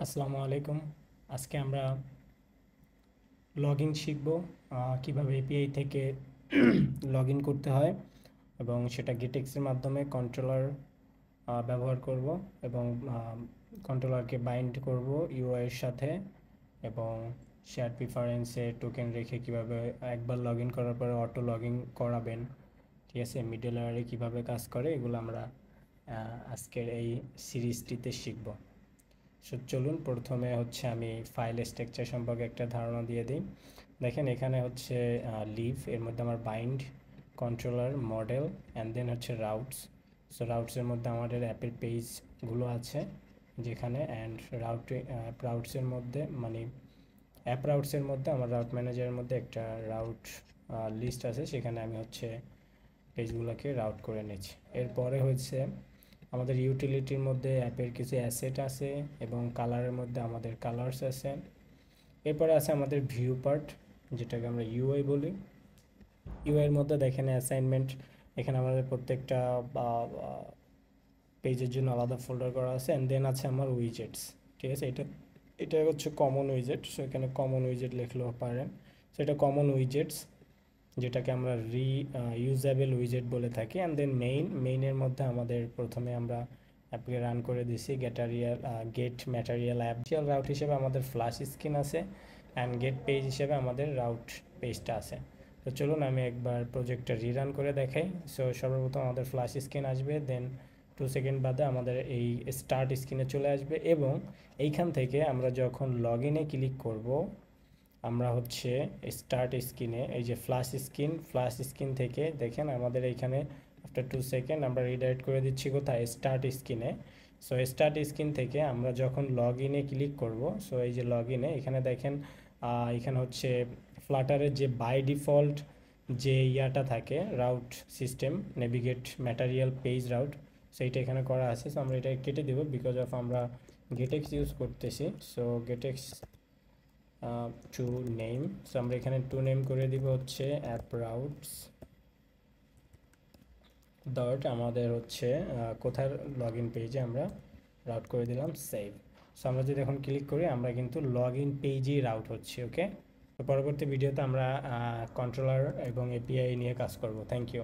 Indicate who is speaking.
Speaker 1: আসসালামু আলাইকুম। আজকে আমরা লগইন শিখব, কিভাবে এপিআই থেকে লগইন করতে হয় এবং সেটা গেটেক্সের মাধ্যমে কন্ট্রোলার ব্যবহার করব এবং কন্ট্রোলারকে বাইন্ড করব ইউআই এর সাথে এবং শেয়ার প্রিফারেন্সে টোকেন রেখে কিভাবে একবার লগইন করার পরে অটো লগইন করাবেন। ঠিক আছে, মিডল লেয়ারে কীভাবে কাজ করে এগুলো আমরা আজকের এই সিরিজটিতে শিখব। সো চলুন প্রথমে হচ্ছে আমি ফাইল স্ট্রাকচার সম্পর্কে একটা ধারণা দিয়ে দিই। দেখেন এখানে হচ্ছে লিভ, এর মধ্যে আমার bind, controller, model and then হচ্ছে রাউটস। সো রাউটসের মধ্যে আমাদের অ্যাপের পেজগুলো আছে যেখানে, অ্যান্ড রাউটসের মধ্যে মানে অ্যাপ রাউটসের মধ্যে আমার রাউট ম্যানেজারের মধ্যে একটা রাউট লিস্ট আছে, সেখানে আমি হচ্ছে পেজগুলোকে রাউট করে নিচ্ছি। এরপরে হচ্ছে আমাদের ইউটিলিটির মধ্যে অ্যাপের কিছু অ্যাসেট আছে এবং কালারের মধ্যে আমাদের কালার্স আছে। এরপরে আছে আমাদের ভিউ পার্ট, যেটাকে আমরা ইউআই বলি। ইউআইয়ের মধ্যে দেখেন অ্যাসাইনমেন্ট, এখানে আমাদের প্রত্যেকটা পেজের জন্য আলাদা ফোল্ডার করা আছে। অ্যান্ড দেন আছে আমার উইজেটস। ঠিক আছে, এটা হচ্ছে কমন উইজেট। সো এখানে কমন উইজেট লিখলেও পারেন। সো এটা কমন উইজেটস, যেটাকে আমরা ইউজেবল উইজেট বলে থাকি। অ্যান্ড দেন মেইনের মধ্যে আমাদের প্রথমে আমরা অ্যাপকে রান করে দিছি গেট ম্যাটেরিয়াল অ্যাপ রাউট হিসেবে আমাদের ফ্ল্যাশ স্ক্রিন আছে, অ্যান্ড গেট পেজ হিসেবে আমাদের রাউট পেজটা আছে। তো চলুন আমি একবার প্রজেক্টটা রিরান করে দেখাই। সো সর্বপ্রথম আমাদের ফ্ল্যাশ স্ক্রিন আসবে, দেন 2 সেকেন্ড বাদে আমাদের এই স্টার্ট স্ক্রিনে চলে আসবে এবং এইখান থেকে আমরা যখন লগ ইনে ক্লিক করব, আমরা হচ্ছে স্টার্ট স্ক্রিনে এই যে ফ্ল্যাশ স্ক্রিন থেকে দেখেন আমাদের এইখানে আফটার 2 সেকেন্ড আমরা রিডাইরেক্ট করে দিচ্ছি কোথায়, স্টার্ট স্ক্রিনে। সো স্টার্ট স্ক্রিন থেকে আমরা যখন লগ ইনে ক্লিক করব, সো এই যে লগ ইনে এখানে দেখেন এখানে হচ্ছে ফ্লাটারের যে বাই ডিফল্ট যে ইয়াটা থাকে route system navigate material page route, সেইটা এখানে করা আছে। সো আমরা এটা কেটে দেবো বিকজ অফ আমরা গেটেক্স ইউজ করতেছি। সো গেটেক্স টু নেম, সো আমরা এখানে টু নেম করে দিব হচ্ছে অ্যাপ রাউটস ডট আমাদের হচ্ছে কোথায় লগ ইন পেজে আমরা রাউট করে দিলাম সেভ। সো আমরা যদি এখন ক্লিক করি আমরা কিন্তু লগ ইন পেজেই রাউট হচ্ছে। ওকে, তো পরবর্তী ভিডিওতে আমরা কন্ট্রোলার এবং এপিআই নিয়ে কাজ করব। Thank you.